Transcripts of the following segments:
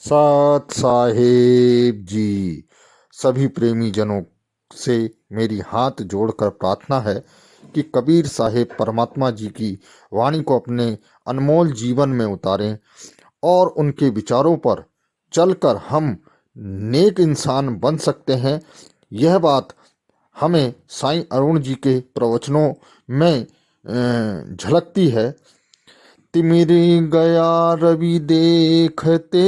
सत साहेब जी। सभी प्रेमी जनों से मेरी हाथ जोड़कर प्रार्थना है कि कबीर साहेब परमात्मा जी की वाणी को अपने अनमोल जीवन में उतारें और उनके विचारों पर चलकर हम नेक इंसान बन सकते हैं। यह बात हमें साईं अरुण जी के प्रवचनों में झलकती है। तिमिर गया रवि देखते,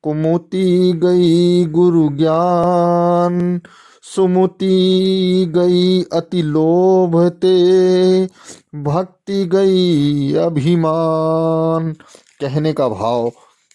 कुमुति गई गुरु ज्ञान, सुमुति गई अति लोभते, भक्ति गई अभिमान। कहने का भाव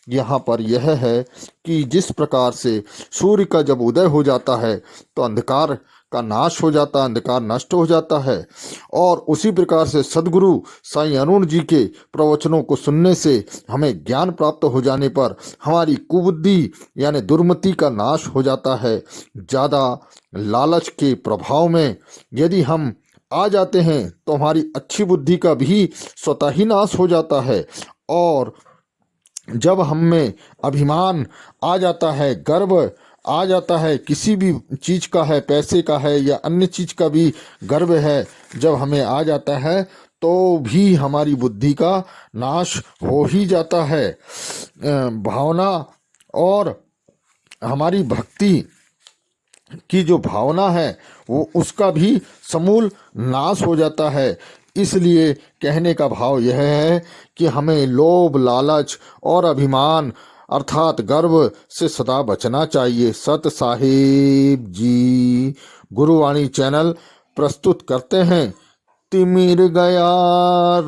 यहाँ पर यह है कि जिस प्रकार से सूर्य का जब उदय हो जाता है तो अंधकार का नाश हो जाता है, अंधकार नष्ट हो जाता है, और उसी प्रकार से सद्गुरु साईं अरुण जी के प्रवचनों को सुनने से हमें ज्ञान प्राप्त हो जाने पर हमारी कुबुद्धि यानी दुर्मति का नाश हो जाता है। ज़्यादा लालच के प्रभाव में यदि हम आ जाते हैं तो हमारी अच्छी बुद्धि का भी स्वतः ही नाश हो जाता है, और जब हम में अभिमान आ जाता है, गर्व आ जाता है, किसी भी चीज़ का है, पैसे का है या अन्य चीज़ का भी गर्व है, जब हमें आ जाता है तो भी हमारी बुद्धि का नाश हो ही जाता है। भावना और हमारी भक्ति की जो भावना है वो उसका भी समूल नाश हो जाता है। इसलिए कहने का भाव यह है कि हमें लोभ, लालच और अभिमान अर्थात गर्व से सदा बचना चाहिए। सत साहिब जी गुरुवाणी चैनल प्रस्तुत करते हैं। तिमिर गया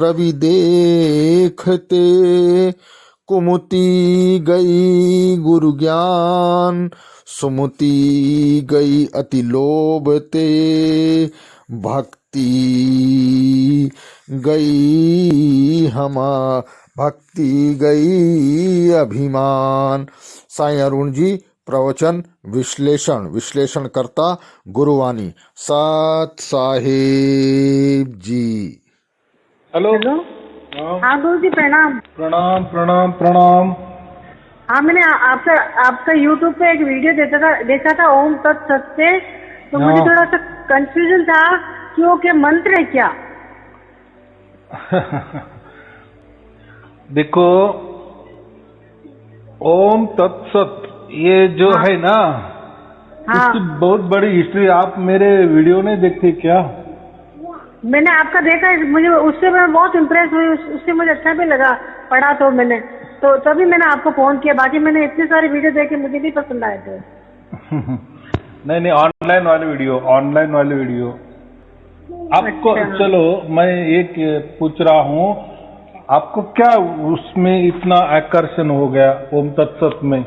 रवि देखते, कुमुति गई गुरु ज्ञान, सुमुति गई अति लोभते, भक्ति गई भक्ति गई अभिमान। साईं अरुण जी प्रवचन विश्लेषण करता गुरुवाणी। सत साहेब जी। हेलो। हाँ गुरु जी प्रणाम। प्रणाम प्रणाम प्रणाम। हाँ मैंने आपका यूट्यूब पे एक वीडियो देखा था ओम तत्सत से, तो मुझे थोड़ा सा कंफ्यूजन था कि वो क्या मंत्र है क्या? देखो, ओम तत्सत ये जो है ना, इसकी बहुत बड़ी हिस्ट्री। आप मेरे वीडियो नहीं देखते क्या? मैंने आपका देखा, मुझे उससे मैं बहुत इम्प्रेस हुई, उससे मुझे अच्छा भी लगा, पढ़ा तो मैंने, तो तभी मैंने आपको फोन किया। बाकी मैंने इतने सारे वीडियो देखे, मुझे भी पसंद आए थे। नहीं, ऑनलाइन वाले वीडियो आपको। अच्छा। चलो मैं एक पूछ रहा हूँ, आपको क्या उसमें इतना आकर्षण हो गया ओम तत्सत में?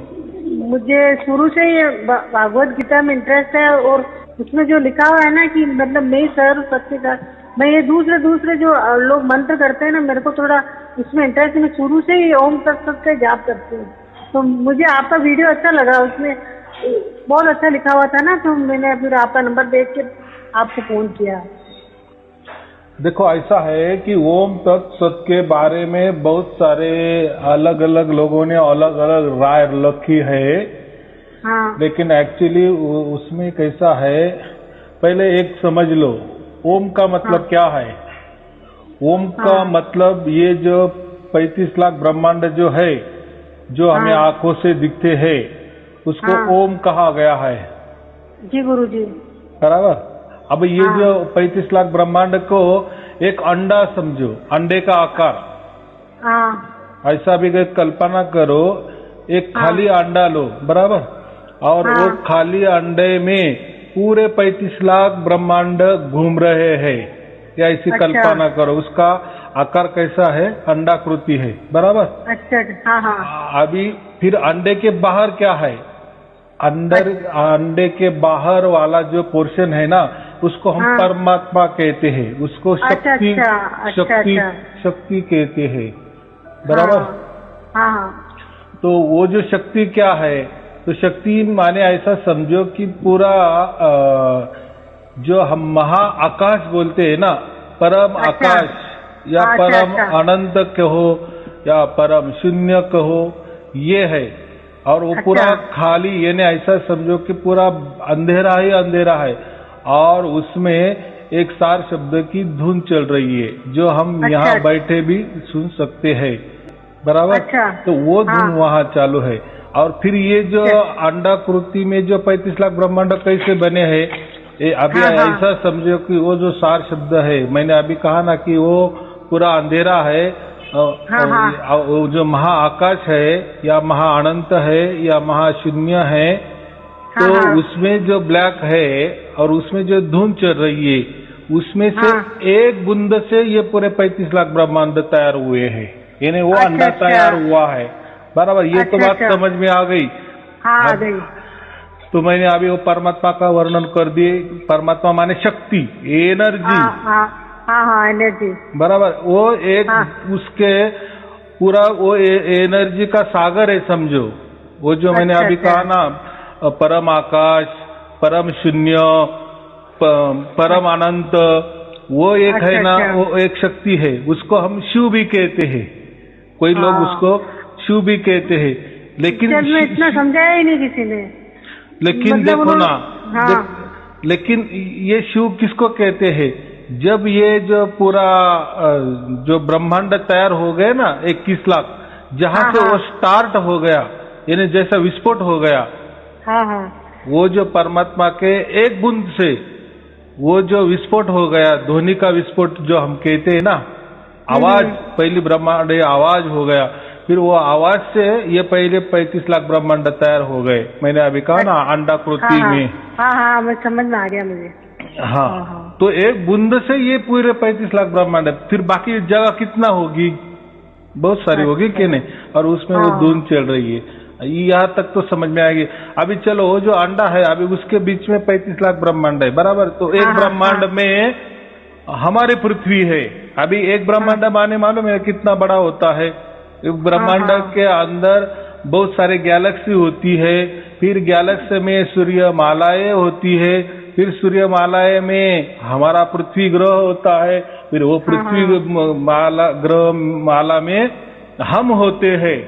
मुझे शुरू से ही भागवत गीता में इंटरेस्ट है, और उसमें जो लिखा हुआ है ना कि मतलब मैं सर्व सत्य का, मैं ये दूसरे जो लोग मंत्र करते हैं ना, मेरे को थोड़ा उसमें इंटरेस्ट है। मैं शुरू से ही ओम तत्सत का जाप करती हूँ, तो मुझे आपका वीडियो अच्छा लगा, उसमें बहुत अच्छा लिखा हुआ था ना, तो मैंने फिर आपका नंबर देख के आपको फोन किया। देखो, ऐसा है कि ओम तत्सत के बारे में बहुत सारे अलग अलग लोगों ने अलग अलग राय रखी है। हाँ। लेकिन एक्चुअली उसमें कैसा है, पहले एक समझ लो, ओम का मतलब क्या है। ओम का मतलब ये जो 35 लाख ब्रह्मांड जो है, जो हमें आंखों से दिखते हैं, उसको ओम कहा गया है। जी गुरु जी। बराबर। अब ये जो 35 लाख ब्रह्मांड को एक अंडा समझो, अंडे का आकार। ऐसा भी कल्पना करो, एक खाली अंडा लो, बराबर, और वो खाली अंडे में पूरे 35 लाख ब्रह्मांड घूम रहे हैं, या ऐसी कल्पना करो। उसका आकार कैसा है? अंडाकृति है, बराबर। अच्छा। हाँ। अभी फिर अंडे के बाहर क्या है? अंडे के बाहर वाला जो पोर्शन है ना, उसको हम परमात्मा कहते हैं, उसको शक्ति कहते हैं, बराबर। तो वो जो शक्ति क्या है, तो शक्ति माने ऐसा समझो कि पूरा जो हम महाआकाश बोलते हैं ना, परम आकाश या परम अनंत कहो या परम शून्य कहो ये है। और वो पूरा खाली, यानी ऐसा समझो कि पूरा अंधेरा ही अंधेरा है, और उसमें एक सार शब्द की धुन चल रही है जो हम यहाँ बैठे भी सुन सकते हैं, बराबर। तो वो धुन वहाँ चालू है। और फिर ये जो अंडाकृति में जो 35 लाख ब्रह्मांड कैसे बने हैं, अभी ऐसा समझो कि वो जो सार शब्द है, मैंने अभी कहा ना कि वो पूरा अंधेरा है, वो जो महाआकाश है या महाअनंत है या महाशून्य है, तो उसमें जो ब्लैक है और उसमें जो धुन चल रही है, उसमें से एक बूंद से ये पूरे 35 लाख ब्रह्मांड तैयार हुए हैं, यानी वो अंडा तैयार हुआ है, बराबर। ये तो बात समझ में आ गई। आ गई। तो मैंने अभी वो परमात्मा का वर्णन कर दिए। परमात्मा माने शक्ति, एनर्जी, एनर्जी, बराबर। वो एक उसके पूरा वो एनर्जी का सागर है, समझो। वो जो मैंने अभी कहा ना, परम आकाश, परम शून्य, परम अनंत, वो एक है ना, वो एक शक्ति है। उसको हम शिव भी कहते हैं, कोई लोग उसको शिव भी कहते हैं, लेकिन इतना समझाया ही नहीं किसी ने। लेकिन मतलब देखो ना, लेकिन ये शिव किसको कहते हैं? जब ये जो पूरा जो ब्रह्मांड तैयार हो गए ना 21 लाख, जहाँ से वो स्टार्ट हो गया, यानी जैसा विस्फोट हो गया, वो जो परमात्मा के एक बूंद से वो जो विस्फोट हो गया, ध्वनि का विस्फोट जो हम कहते हैं ना, आवाज, पहली ब्रह्मांड आवाज हो गया, फिर वो आवाज से ये पहले 35 लाख ब्रह्मांड तैयार हो गए। मैंने अभी कहा ना अंडाकृति में। मैं समझ में आ गया मुझे। तो एक बूंद से ये पूरे 35 लाख ब्रह्मांड है। फिर बाकी जगह कितना होगी? बहुत सारी होगी कि नहीं? और उसमें वो धुन चल रही है। यहाँ तक तो समझ में आएगी। अभी चलो, वो जो अंडा है, अभी उसके बीच में 35 लाख ब्रह्मांड है, बराबर। तो एक ब्रह्मांड में हमारी पृथ्वी है। अभी एक ब्रह्मांड माने मालूम है कितना बड़ा होता है? ब्रह्मांड के अंदर बहुत सारे गैलेक्सी होती है, फिर गैलेक्सी में सूर्य मालाएं होती है, फिर सूर्य मालाएं में हमारा पृथ्वी ग्रह होता है, फिर वो पृथ्वी माला ग्रह माला में हम होते हैं।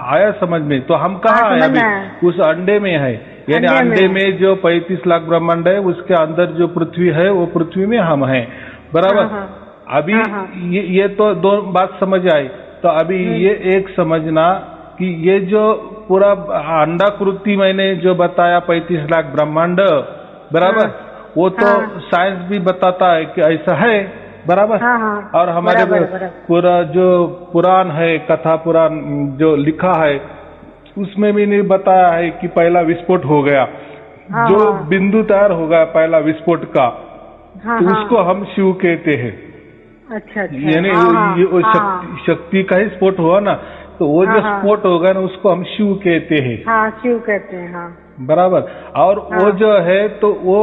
आया समझ में? तो हम कहाँ है अभी? उस अंडे में है, यानी अंडे में जो 35 लाख ब्रह्मांड है, उसके अंदर जो पृथ्वी है, वो पृथ्वी में हम हैं, बराबर। अभी ये तो दो बात समझ आई। तो अभी ये एक समझना कि ये जो पूरा अंडाकृति मैंने जो बताया 35 लाख ब्रह्मांड, बराबर, वो तो साइंस भी बताता है कि ऐसा है, बराबर। और हमारे पूरा जो पुराण है, कथा पुराण जो लिखा है, उसमें भी नहीं बताया है कि पहला विस्फोट हो गया, जो बिंदु तैयार हो गया पहला विस्फोट का, तो उसको हम शिव कहते हैं। अच्छा। यानी वो शक्ति का ही स्फोट हुआ ना, तो वो जो स्फोट होगा ना, उसको हम शिव कहते हैं। शिव कहते हैं, बराबर। और वो जो है, तो वो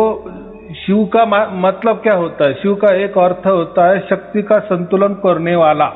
शिव का मतलब क्या होता है? शिव का एक अर्थ होता है शक्ति का संतुलन करने वाला,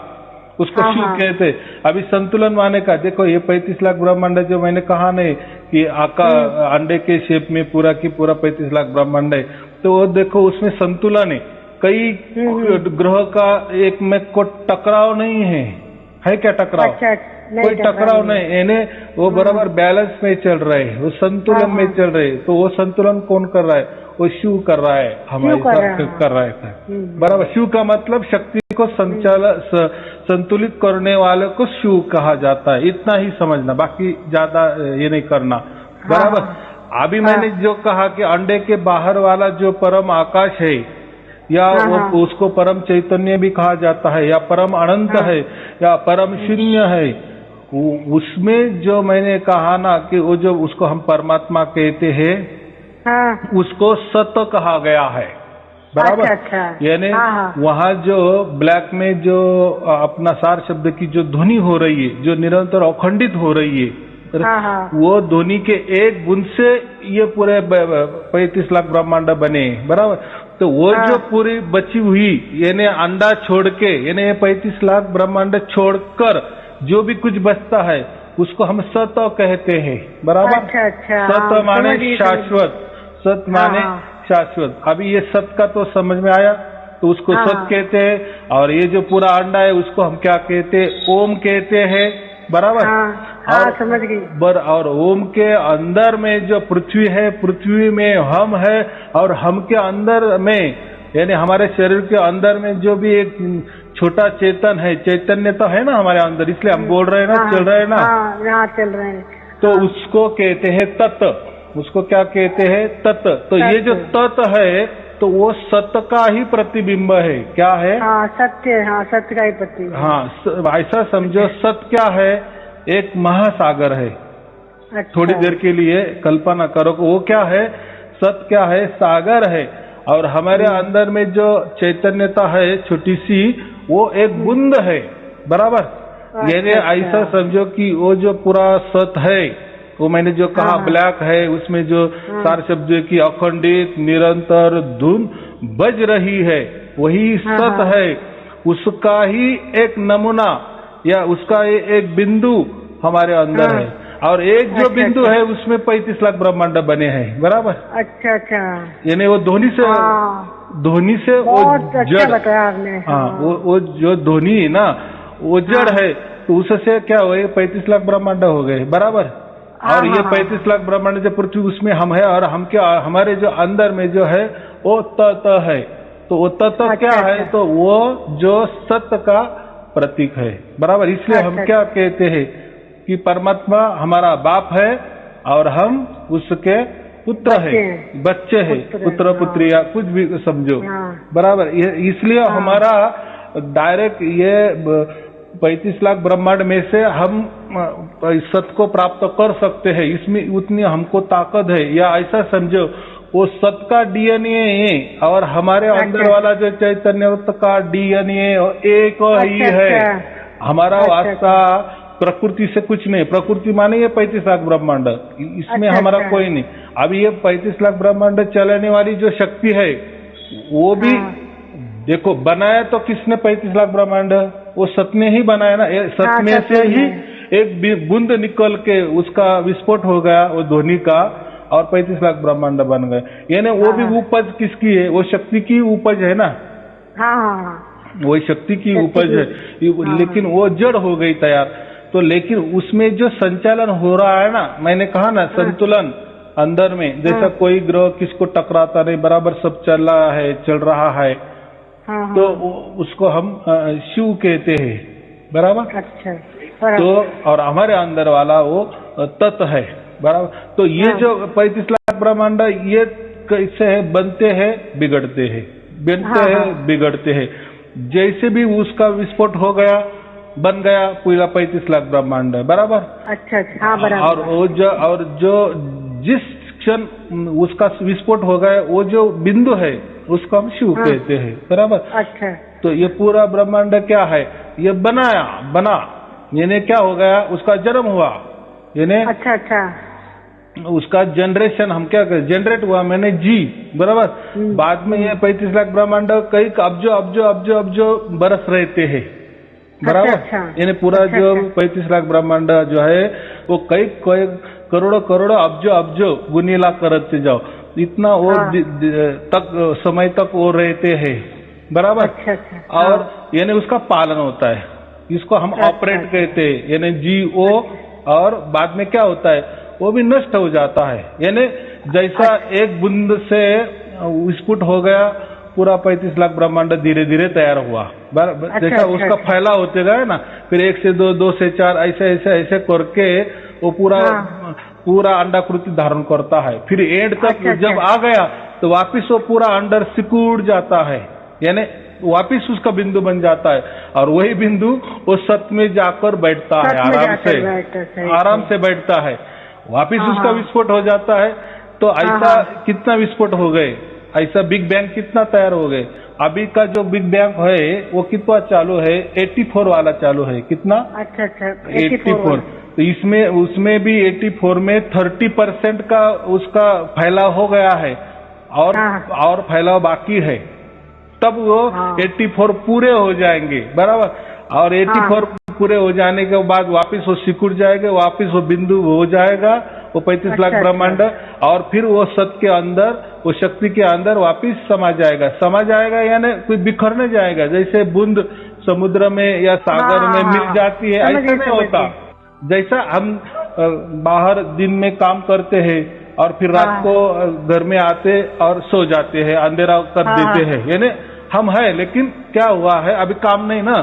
उसको शिव कहते हैं। अभी संतुलन माने का देखो, ये 35 लाख ब्रह्मांड जो मैंने कहा नहीं कि अंडे के शेप में पूरा की पूरा 35 लाख ब्रह्मांड है, तो वो देखो उसमें संतुलन है। कई ग्रह का एक में को टकराव नहीं है क्या टकराव? कोई टकराव नहीं, यानी वो बराबर बैलेंस में चल रहे हैं, वो संतुलन में चल रहे हैं। तो वो संतुलन कौन कर रहा है? वो शिव कर रहा है, हमारे साथ कर रहा है, बराबर। शिव का मतलब शक्ति को संतुलित करने वाले को शिव कहा जाता है। इतना ही समझना, बाकी ज्यादा ये नहीं करना, बराबर। अभी मैंने जो कहा कि अंडे के बाहर वाला जो परम आकाश है, या वो उसको परम चैतन्य भी कहा जाता है, या परम अनंत है, या परम शून्य है, उसमें जो मैंने कहा ना कि वो जो उसको हम परमात्मा कहते हैं, उसको सत्य कहा गया है, बराबर। यानी वहाँ जो ब्लैक में जो अपना सार शब्द की जो ध्वनि हो रही है, जो निरंतर अखंडित हो रही है, वो ध्वनि के एक बूंद से ये पूरे 35 लाख ब्रह्मांड बने, बराबर। तो वो जो पूरी बची हुई, यानी अंडा छोड़ के, यानी 35 लाख ब्रह्मांड छोड़कर जो भी कुछ बचता है, उसको हम सत कहते हैं, बराबर। सत माने शाश्वत, सत माने शाश्वत। अभी ये सत का तो समझ में आया, तो उसको सत कहते हैं। और ये जो पूरा अंडा है, उसको हम क्या कहते हैं? ओम कहते हैं, बराबर। हाँ, समझ गई। और ओम के अंदर में जो पृथ्वी है, पृथ्वी में हम है, और हम के अंदर में यानी हमारे शरीर के अंदर में जो भी एक छोटा चेतन है, चैतन्य तो है ना हमारे अंदर, इसलिए हम बोल रहे हैं ना, चल रहे हैं ना। हाँ, चल रहे हैं। तो उसको कहते हैं तत्व। उसको क्या कहते हैं? तत्व। तो ये जो तत्व है तो वो सत्य का ही प्रतिबिंब है। क्या है? हाँ, सत्य। हाँ, सत्य का ही प्रतिबिंब। हाँ, ऐसा समझो, सत्य क्या है? एक महासागर है। अच्छा। थोड़ी देर के लिए कल्पना करो कि वो क्या है? सत्य क्या है? सागर है। और हमारे अंदर में जो चैतन्यता है छोटी सी, वो एक बूंद है, बराबर। यानी ऐसा समझो कि वो जो पूरा सत्य है, वो मैंने जो कहा ब्लैक है, उसमें जो सार शब्द की अखंडित निरंतर धुन बज रही है, वही सत्य है। उसका ही एक नमूना या उसका एक बिंदु हमारे अंदर है। और एक जो बिंदु है उसमें 35 लाख ब्रह्मांड बने हैं, बराबर। अच्छा। यानी वो ध्वनि से वो जड़ बताया आपने। हाँ, वो जो ध्वनि है ना, वो जड़ है। तो उससे क्या हुए? 35 लाख ब्रह्मांड हो गए, बराबर। और ये 35 लाख ब्रह्मांड जो पृथ्वी, उसमें हम है, और हम क्या, हमारे जो अंदर में जो है वो तत्व है। तो वो तत्व क्या है? तो वो जो सत्य का प्रतीक है, बराबर। इसलिए हम क्या कहते हैं कि परमात्मा हमारा बाप है और हम उसके पुत्र है, बच्चे है, पुत्र पुत्रिया, कुछ भी समझो, बराबर। इसलिए हमारा डायरेक्ट ये 35 लाख ब्रह्मांड में से हम सत्य को प्राप्त कर सकते हैं। इसमें उतनी हमको ताकत है। या ऐसा समझो, वो सत्य का डीएनए है और हमारे अंदर वाला जो चैतन्य का डीएनए एक ही है। हमारा वास्ता प्रकृति से कुछ नहीं। प्रकृति माने ये 35 लाख ब्रह्मांड, इसमें हमारा कोई नहीं। अभी ये 35 लाख ब्रह्मांड चलाने वाली जो शक्ति है, वो भी देखो, बनाया तो किसने 35 लाख ब्रह्मांड? वो सत्य ने ही बनाया ना। सत्य में से ही एक बूंद निकल के उसका विस्फोट हो गया, वो ध्वनि का, और 35 लाख ब्रह्मांड बन गए। यानी वो भी उपज किसकी है? वो शक्ति की उपज है ना। वही शक्ति की उपज है, लेकिन वो जड़ हो गई तैयार। तो लेकिन उसमें जो संचालन हो रहा है ना, मैंने कहा ना, संतुलन अंदर में, जैसा कोई ग्रह किसको टकराता नहीं, बराबर सब चल रहा है। तो उसको हम शिव कहते हैं, बराबर। अच्छा। तो और हमारे अंदर वाला वो तत्व है, बराबर। तो ये जो 35 लाख ब्रह्मांड, ये कैसे है? बनते हैं, बिगड़ते हैं, बनते हैं, बिगड़ते हैं। जैसे भी उसका विस्फोट हो गया, बन गया पूरा 35 लाख ब्रह्मांड, बराबर। अच्छा। हाँ, बराबर। और जो जिस क्षण उसका विस्फोट हो गया, वो जो बिंदु है उसको हम शिव कहते हैं, बराबर। अच्छा। तो ये पूरा ब्रह्मांड क्या है? ये बना यानी क्या हो गया? उसका जन्म हुआ, यानी अच्छा उसका जनरेशन, हम क्या कहते, जनरेट हुआ, मैंने जी, बराबर। बाद में ये 35 लाख ब्रह्मांड कई अब्जो बरस रहते हैं, बराबर। यानी पूरा जो 35 लाख ब्रह्मांड जो है वो कई करोड़ों अब्जो गुनीला करते जाओ, इतना वो तक समय तक वो रहते हैं, बराबर। अच्छा। और यानी उसका पालन होता है, इसको हम ऑपरेट कहते हैं, यानी जीओ। और बाद में क्या होता है? वो भी नष्ट हो जाता है। यानी जैसा एक बूंद से विस्फोट हो गया, पूरा 35 लाख ब्रह्मांड धीरे धीरे तैयार हुआ, बराबर। जैसा उसका फैलाव होते गया ना, फिर 1 से 2, 2 से 4, ऐसे करके वो पूरा अंडाकृति धारण करता है। फिर एंड तक जब आ गया तो वापिस वो पूरा अंडर सिकुड़ जाता है, यानी वापिस उसका बिंदु बन जाता है। और वही बिंदु वो सत्य में जाकर बैठता है, आराम से बैठता है। वापिस उसका विस्फोट हो जाता है। तो ऐसा कितना विस्फोट हो गए? ऐसा बिग बैंग कितना तैयार हो गए? अभी का जो बिग बैंग है वो कितना चालू है? 84 वाला चालू है। कितना? अच्छा 84। तो इसमें उसमें भी 84 में 30% का उसका फैलाव हो गया है, और फैलाव बाकी है। तब वो 84 पूरे हो जाएंगे, बराबर। और 84 पूरे हो जाने के बाद वापिस वो सिकुड़ जाएगा, वापिस वो बिंदु हो जाएगा, वो 35 लाख ब्रह्मांड। और फिर वो सत्य के अंदर, वो शक्ति के अंदर वापिस समा जाएगा, यानी कोई बिखर नहीं जाएगा। जैसे बूंद समुद्र में या सागर में मिल जाती है, ऐसा नहीं होता। जैसा हम बाहर दिन में काम करते हैं और फिर रात को घर में आते और सो जाते हैं, अंधेरा कर देते हैं, यानी हम है, लेकिन क्या हुआ है अभी काम नहीं ना,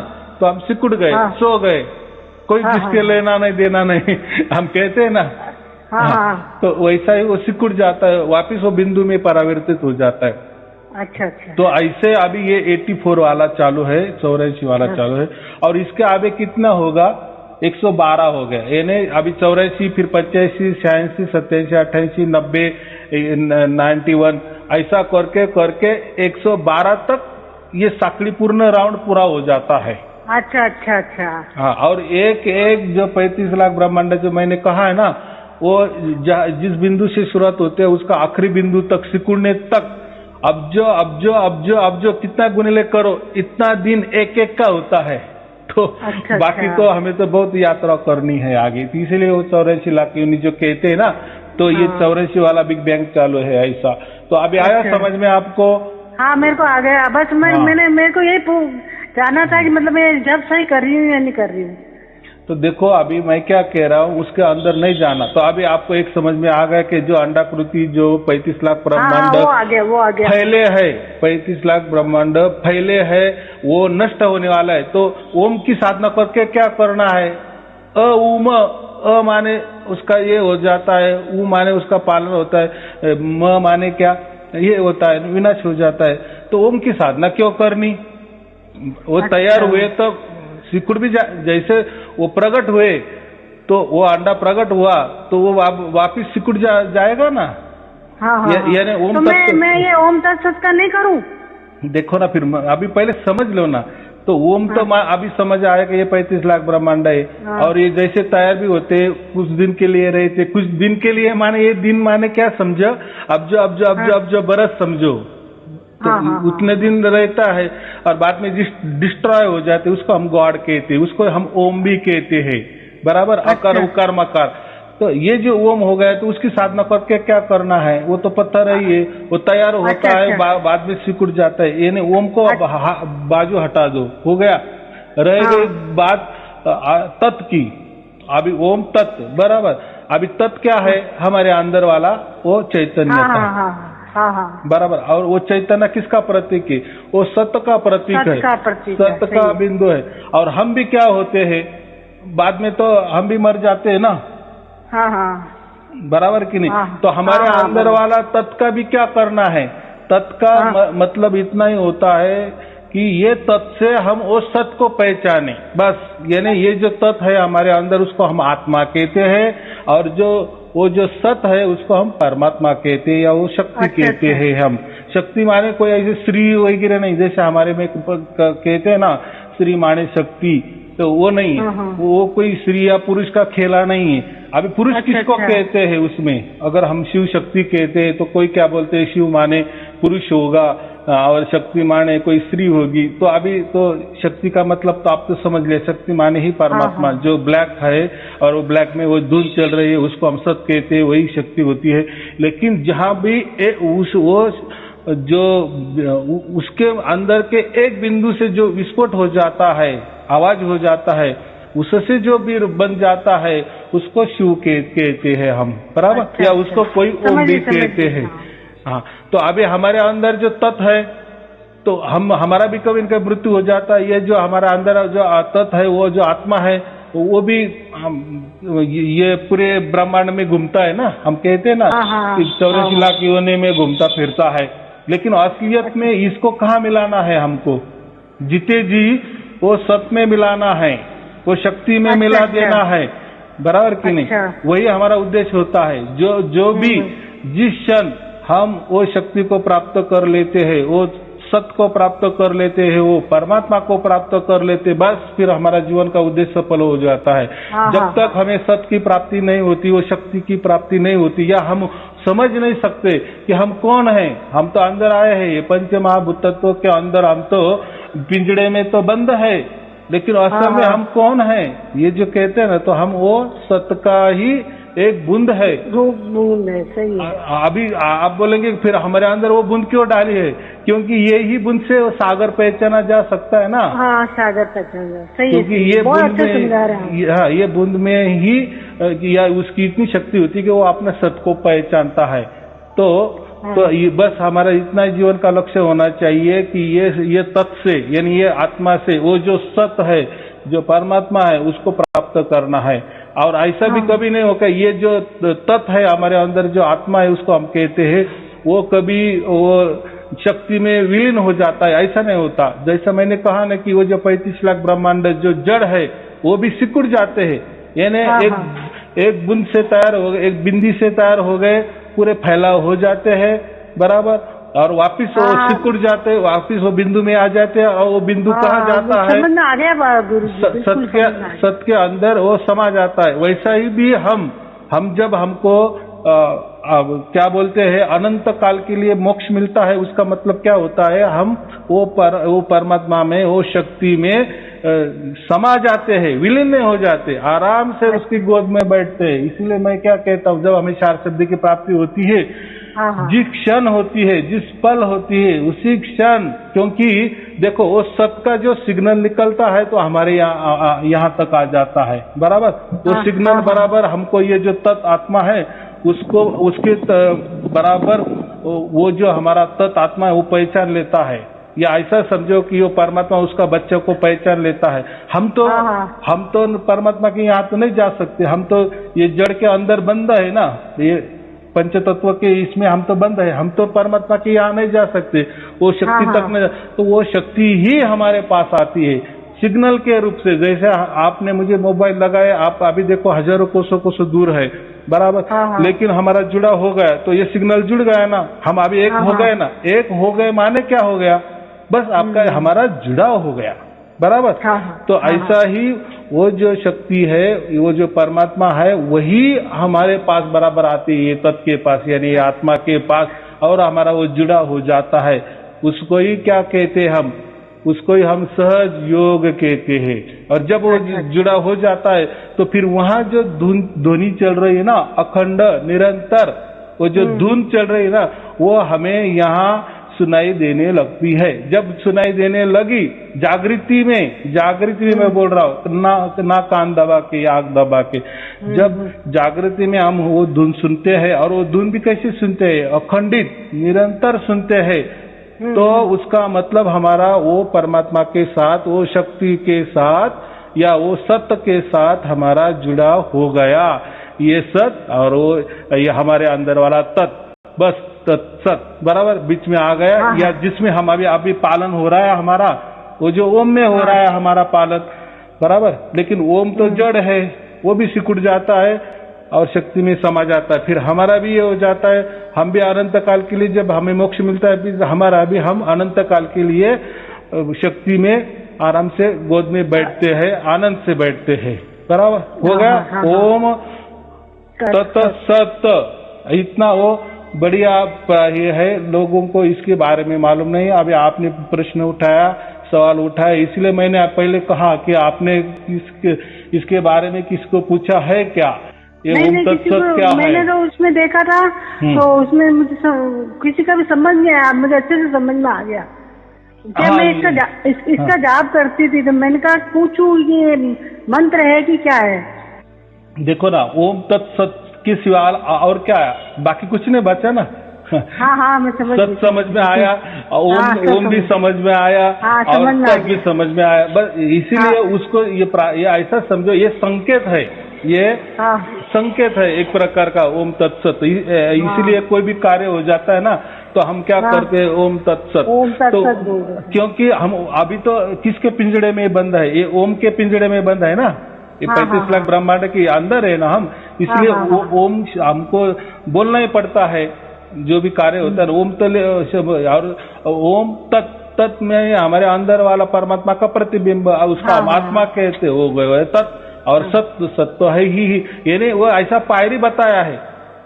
तो हम सिकुड़ गए, सो गए, कोई जिसके लेना नहीं देना नहीं हम कहते हैं ना। तो वैसा ही वो सिकुड़ जाता है, वापिस वो बिंदु में परावर्तित हो जाता है। अच्छा अच्छा। तो ऐसे अभी ये 84 वाला चालू है, 84 वाला चालू है, और इसके आगे कितना होगा, 112 हो गया, यानी अभी 84, फिर 85, 86, 87, 88, 90, 91, ऐसा करके करके 112 तक ये साकड़ी पूर्ण राउंड पूरा हो जाता है। अच्छा अच्छा अच्छा। हाँ, और एक एक जो 35 लाख ब्रह्मांड जो मैंने कहा है ना, वो जिस बिंदु से शुरुआत होते है उसका आखिरी बिंदु तक सिकुड़ने तक अब जो कितना गुणिले करो इतना दिन एक एक का होता है। तो अच्छा, बाकी तो हमें तो बहुत यात्रा करनी है आगे, तो इसीलिए वो 84 लाख यूनिट जो कहते हैं ना, तो ये 84 वाला बिग बैंग चालू है ऐसा। तो अभी आया समझ में आपको? हाँ मेरे को आ गया, बस मेरे को यही जानना था कि मतलब मैं जब सही कर रही हूँ या नहीं कर रही हूँ। तो देखो अभी मैं क्या कह रहा हूँ उसके अंदर नहीं जाना, तो अभी आपको एक समझ में आ गया कि जो अंडाकृति जो 35 लाख ब्रह्मांड वो आ गया फैले है, 35 लाख ब्रह्मांड फैले है, वो नष्ट होने वाला है। तो ओम की साधना करके क्या करना है, अ माने उसका ये हो जाता है, उ माने उसका पालन होता है, म माने क्या ये होता है, विनाश हो जाता है। तो ओम की साधना क्यों करनी, वो तैयार हुए तो सिकुड़ भी जैसे वो प्रकट हुए तो वो अंडा प्रकट हुआ तो वो वापिस सिकुड़ जाएगा ना। यानी ओम तो मैं ये ओम तत्व का नहीं करूं? देखो ना, फिर अभी पहले समझ लो ना। तो ओम तो अभी समझ आया कि ये 35 लाख ब्रह्मांड है, और ये जैसे तैयार भी होते कुछ दिन के लिए रहते, कुछ दिन के लिए माने ये दिन माने क्या समझो, अब जो बरस समझो, तो उतने दिन रहता है और बाद में डिस्ट्रॉय हो जाते, उसको हम गॉड कहते हैं, उसको हम ओम भी कहते हैं, बराबर। अकार उकार मकार, तो ये जो ओम हो गया तो उसकी साधना करके क्या करना है, वो तो पत्थर है, ये वो तैयार होता है, बाद में सिकुड़ जाता है, यानी ओम को बाजू हटा दो, हो गया। रह गई बात तत्व की, अभी ओम तत्व बराबर। अभी तत्व क्या है, हमारे अंदर वाला वो चैतन्य था, बराबर। और वो चैतन्य किसका प्रतीक है, वो सत्य का प्रतीक है, सत्य का बिंदु है। और हम भी क्या होते हैं, बाद में तो हम भी मर जाते हैं ना, बराबर कि नहीं। तो हमारे अंदर वाला तत्व का भी क्या करना है, तत्व का मतलब इतना ही होता है कि ये तत्व से हम वो सत्य को पहचाने, बस। यानी ये जो तत्व है हमारे अंदर उसको हम आत्मा कहते हैं, और वो जो सत्य है उसको हम परमात्मा कहते हैं, या वो शक्ति कहते हैं। हम शक्ति माने कोई ऐसे श्री वगैरह नहीं, जैसे हमारे में कहते हैं ना श्री माने शक्ति, तो वो नहीं है, वो कोई स्त्री या पुरुष का खेला नहीं है। अभी पुरुष किसको कहते हैं उसमें, अगर हम शिव शक्ति कहते हैं तो कोई क्या बोलते हैं, शिव माने पुरुष होगा और शक्ति माने कोई स्त्री होगी। तो अभी तो शक्ति का मतलब तो आप तो समझ ले, शक्ति माने ही परमात्मा, जो ब्लैक है और वो ब्लैक में वो धुन चल रही है उसको हम सत कहते हैं, वही शक्ति होती है। लेकिन जहाँ भी उसके अंदर के एक बिंदु से जो विस्फोट हो जाता है, आवाज हो जाता है, उससे जो भी बन जाता है उसको शिव कहते हैं हम, बराबर। या उसको कोई ओम भी कहते हैं। हाँ, तो अभी हमारे अंदर जो तत्व है, तो हमारा भी कभी इनका मृत्यु हो जाता है। ये जो हमारा अंदर जो तत्व है, वो जो आत्मा है, वो भी ये पूरे ब्रह्मांड में घूमता है ना, हम कहते हैं ना 84 लाख योनि में घूमता फिरता है। लेकिन असलियत में इसको कहाँ मिलाना है हमको, जीते जी वो सत्य में मिलाना है, वो शक्ति में मिला देना है, बराबर कि नहीं। वही हमारा उद्देश्य होता है। जो भी जिस क्षण हम वो शक्ति को प्राप्त कर लेते हैं, वो सत्य को प्राप्त कर लेते हैं, वो परमात्मा को प्राप्त कर लेते, बस फिर हमारा जीवन का उद्देश्य सफल हो जाता है। जब तक हमें सत्य की प्राप्ति नहीं होती, वो शक्ति की प्राप्ति नहीं होती, या हम समझ नहीं सकते कि हम कौन हैं। हम तो अंदर आए हैं, ये पंच महाभूत तत्व के अंदर, हम तो पिंजड़े में तो बंद है, लेकिन असल में हम कौन हैं, ये जो कहते हैं ना, तो हम वो सत्य का ही एक बूंद है। वो बूंद है, सही है। अभी आप बोलेंगे फिर हमारे अंदर वो बूंद क्यों डाली है? क्योंकि ये ही बूंद से वो सागर पहचाना जा सकता है ना। हाँ, सागर पहचाना, सही है। क्योंकि ये बहुत बूंद अच्छा समझा रहे हैं। हाँ, ये बूंद में ही या उसकी इतनी शक्ति होती है कि वो अपने सत को पहचानता है। तो ये बस हमारा इतना जीवन का लक्ष्य होना चाहिए कि ये तत् से, यानी ये आत्मा से, वो जो सत है, जो परमात्मा है, उसको प्राप्त करना है। और ऐसा भी कभी नहीं होगा ये जो तत् है हमारे अंदर, जो आत्मा है उसको हम कहते हैं, वो कभी वो शक्ति में विलीन हो जाता है, ऐसा नहीं होता। जैसा मैंने कहा ना कि वो जो 35 लाख ब्रह्मांड जो जड़ है वो भी सिकुड़ जाते हैं, यानी एक बूंद से तैयार हो गए, एक बिंदी से तैयार हो गए, पूरे फैलाव हो जाते हैं, बराबर, और वापिस वो सिकुड़ जाते हैं, वापिस वो बिंदु में आ जाते हैं, और वो बिंदु कहाँ जाता है? समझ में आ गया गुरु जी, सत के अंदर वो समा जाता है। वैसा ही भी हम जब हमको क्या बोलते हैं अनंत काल के लिए मोक्ष मिलता है, उसका मतलब क्या होता है? हम वो परमात्मा में, वो शक्ति में समा जाते हैं, विलीन नहीं हो जाते, आराम से उसकी गोद में बैठते हैं। इसलिए मैं क्या कहता हूँ, जब हमें चार शब्द की प्राप्ति होती है, जिस क्षण होती है, जिस पल होती है, उसी क्षण, क्योंकि देखो वो सत का जो सिग्नल निकलता है तो हमारे यहाँ तक आ जाता है, बराबर। वो सिग्नल बराबर हमको ये जो तत् आत्मा है उसको, उसके बराबर वो जो हमारा तत् आत्मा है वो पहचान लेता है, या ऐसा समझो कि वो परमात्मा उसका बच्चे को पहचान लेता है। हम तो परमात्मा के यहाँ तो नहीं जा सकते, हम तो ये जड़ के अंदर बंद है ना, ये पंच तत्व के इसमें हम तो बंद है, हम तो परमात्मा के यहाँ नहीं जा सकते, वो शक्ति तक नहीं। तो वो शक्ति ही हमारे पास आती है सिग्नल के रूप से। जैसे आपने मुझे मोबाइल लगाया, आप अभी देखो हजारों कोसों दूर है, बराबर, लेकिन हमारा जुड़ा हो गया, तो ये सिग्नल जुड़ गया ना, हम अभी एक हो गए ना। एक हो गए माने क्या हो गया? बस आपका हमारा जुड़ाव हो गया, बराबर। तो ऐसा ही वो जो शक्ति है, वो जो परमात्मा है, वही हमारे पास बराबर आती है, ये तत्व के पास, यानी आत्मा के पास, और हमारा वो जुड़ा हो जाता है। उसको ही क्या कहते हैं हम? उसको ही हम सहज योग कहते हैं। और जब वो जुड़ा हो जाता है तो फिर वहां जो ध्वनि चल रही है ना, अखंड निरंतर, वो जो धुन चल रही है ना, वो हमें यहाँ सुनाई देने लगती है। जब सुनाई देने लगी जागृति में मैं बोल रहा हूँ, ना कान दबा के, आंख दबा के, जब जागृति में हम वो धुन सुनते हैं, और वो धुन भी कैसे सुनते हैं? अखंडित निरंतर सुनते हैं, तो उसका मतलब हमारा वो परमात्मा के साथ, वो शक्ति के साथ, या वो सत्य के साथ हमारा जुड़ाव हो गया। ये सत और वो ये हमारे अंदर वाला तत्, बस सत बराबर बीच में आ गया। या जिसमें हम अभी पालन हो रहा है हमारा, वो जो ओम में हो रहा है हमारा पालन, बराबर। लेकिन ओम तो जड़ है, वो भी सिकुड़ जाता है और शक्ति में समा जाता है। फिर हमारा भी ये हो जाता है, हम भी अनंत काल के लिए, जब हमें मोक्ष मिलता है, फिर हमारा भी, हम अनंत काल के लिए शक्ति में आराम से गोद में बैठते हैं, आनंद से बैठते हैं, बराबर हो गया। ओम तत् सत, इतना वो बढ़िया ये है। लोगों को इसके बारे में मालूम नहीं। अभी आपने प्रश्न उठाया, सवाल उठाया, इसलिए मैंने पहले कहा कि आपने इसके बारे में किसको पूछा है क्या? ये ओम तत् सत क्या है? मैंने तो उसमें देखा था, तो उसमें मुझे किसी का भी समझ नहीं आया, मुझे अच्छे से समझ में आ गया। क्या मैं इसका जाप करती थी, तो मैंने कहा पूछूं ये मंत्र है कि क्या है? देखो ना, ओम तत् सत के सिवा और क्या है? बाकी कुछ नहीं बचा ना। हाँ, मैं समझ में आया, ओम भी समझ में आया, और तत् भी समझ में आया। बस इसीलिए उसको ये ऐसा समझो, ये संकेत है, ये संकेत है एक प्रकार का, ओम तत्सत। इसीलिए कोई भी कार्य हो जाता है ना, तो हम क्या करते हैं? ओम तत्सत। तो क्योंकि हम अभी तो किसके पिंजड़े में बंद है? ये ओम के पिंजड़े में बंद है ना, ये 35 लाख ब्रह्मांड के अंदर है ना हम, इसलिए वो ओम हमको बोलना ही पड़ता है। जो भी कार्य होता है ओम और ओम तत् में हमारे अंदर वाला परमात्मा का प्रतिबिंब, उसका आत्मा कहते हो गए तत्। और सत तो है ही, यानी वो ऐसा पायरी बताया है।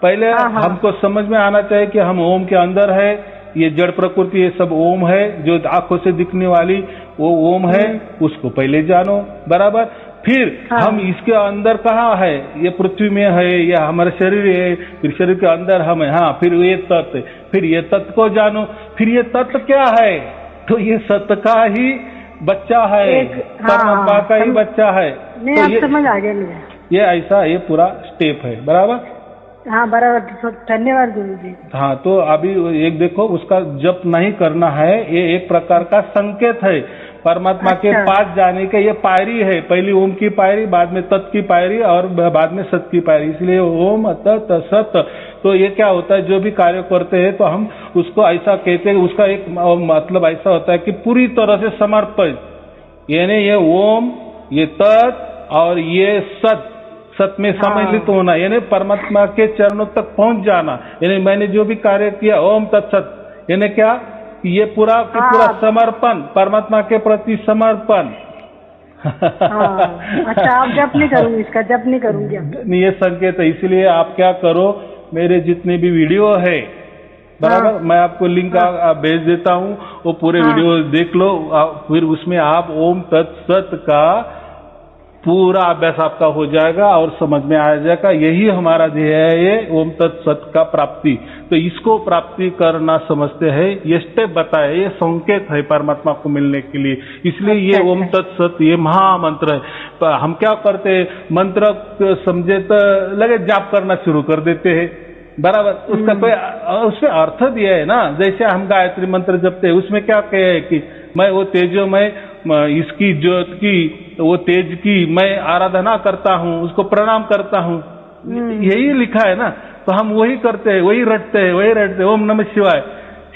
पहले हमको समझ में आना चाहिए कि हम ओम के अंदर है, ये जड़ प्रकृति ये सब ओम है, जो आंखों से दिखने वाली वो ओम है, उसको पहले जानो, बराबर। फिर हम इसके अंदर कहाँ है, ये पृथ्वी में है, ये हमारा शरीर है, फिर शरीर के अंदर हम है, हाँ फिर ये तत्व, फिर ये तत्व को जानो, फिर ये तत्व क्या है, तो ये सत्य का ही बच्चा है, परमात्मा का ही बच्चा है। तो ये समझ आ गया मुझे, ये ऐसा ये पूरा स्टेप है, बराबर। हाँ बराबर, धन्यवाद गुरु जी। हाँ तो अभी एक देखो, उसका जप नहीं करना है, ये एक प्रकार का संकेत है परमात्मा के पास जाने के। ये पायरी है, पहली ओम की पायरी, बाद में तत् की पायरी और बाद में सत की पायरी, इसलिए ओम तत् सत। तो ये क्या होता है, जो भी कार्य करते हैं तो हम उसको ऐसा कहते हैं, उसका एक मतलब ऐसा होता है कि पूरी तरह से समर्पित, यानी ये ओम, ये तत् और ये सत, सत में सम्मिलित होना, यानी परमात्मा के चरणों तक पहुंच जाना। यानी मैंने जो भी कार्य किया ओम तत्सत, यानी क्या, ये पूरा पूरा समर्पण, परमात्मा के प्रति समर्पण। अच्छा, आप जप नहीं करूंगी, इसका जप नहीं करूंगी। ये संकेत है, इसलिए आप क्या करो, मेरे जितने भी वीडियो है बराबर, मैं आपको लिंक भेज देता हूँ, वो पूरे वीडियो देख लो, फिर उसमें आप ओम तत्सत का पूरा अभ्यास आपका हो जाएगा और समझ में आ जाएगा। यही हमारा ध्येय है, ये ओम तत्सत का प्राप्ति। तो इसको प्राप्ति करना समझते हैं, ये स्टेप बताए, ये संकेत है परमात्मा को मिलने के लिए, इसलिए ये ओम तत्सत ये महामंत्र है। हम क्या करते हैं, मंत्र समझे तो लगे जाप करना शुरू कर देते हैं, बराबर। उसका कोई उसमें अर्थ दिया है ना, जैसे हम गायत्री मंत्र जपते हैं, उसमें क्या कहे कि मैं वो तेजोमय इसकी ज्योत की, वो तेज की मैं आराधना करता हूँ, उसको प्रणाम करता हूँ, यही लिखा है ना। तो हम वही करते हैं, वही रटते हैं, ओम नमः शिवाय,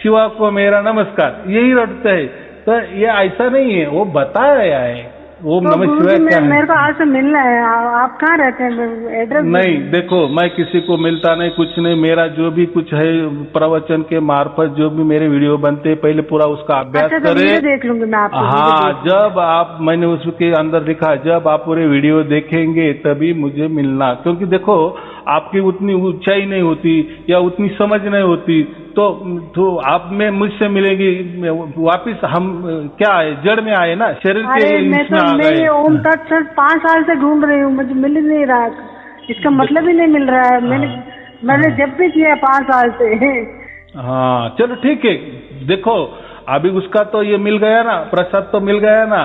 शिवा को मेरा नमस्कार, यही रटते हैं। तो ये ऐसा नहीं है, वो बताया है ओम नमः शिवाय क्या है। मेरे को आज से मिलना है, आप कहाँ रहते हैं, एड्रेस नहीं देखो, मैं किसी को मिलता नहीं, कुछ नहीं, मेरा जो भी कुछ है प्रवचन के मार्फत जो भी मेरे वीडियो बनते हैं, पहले पूरा उसका अभ्यास करें। देख लूंगी मैं आपको। हाँ, जब आप, मैंने उसके अंदर लिखा, जब आप पूरे वीडियो देखेंगे तभी मुझे मिलना, क्योंकि देखो आपकी उतनी ऊंचाई नहीं होती या उतनी समझ नहीं होती, तो आप में मुझसे मिलेगी वापिस। हम क्या है, जड़ में आए ना, शरीर के इसमें आ गए। ओम तत्सत 5 साल से ढूंढ रही हूँ, मुझे मिल नहीं रहा, इसका मतलब ही नहीं मिल रहा है। मैंने जब भी किया 5 साल से। हाँ चलो ठीक है, देखो अभी उसका तो ये मिल गया ना, प्रसाद तो मिल गया ना।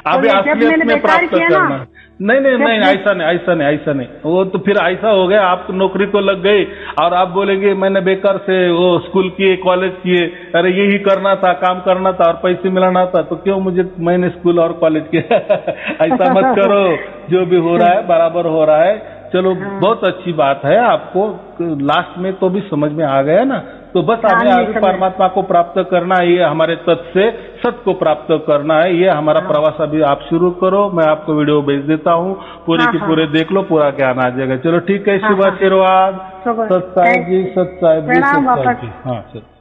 अभी असलियत में प्राप्त करना। नहीं, ऐसा नहीं, वो तो फिर ऐसा हो गया, आप नौकरी को लग गई और आप बोलेंगे मैंने बेकार से वो स्कूल किए, कॉलेज किए, अरे यही करना था, काम करना था और पैसे मिलाना था, तो क्यों मैंने स्कूल और कॉलेज किया। ऐसा मत करो, जो भी हो रहा है बराबर हो रहा है। चलो बहुत अच्छी बात है, आपको लास्ट में तो भी समझ में आ गया ना। तो बस हमें आगे परमात्मा को प्राप्त करना है, ये हमारे तत्व से सत को प्राप्त करना है, ये हमारा प्रवास अभी आप शुरू करो। मैं आपको वीडियो भेज देता हूँ, पूरे की पूरे देख लो, पूरा ज्ञान आ जाएगा। चलो ठीक है, शुभ आशीर्वाद, सत साहिब जी, सत साहिब जी, सत साहिब जी। हाँ चलो।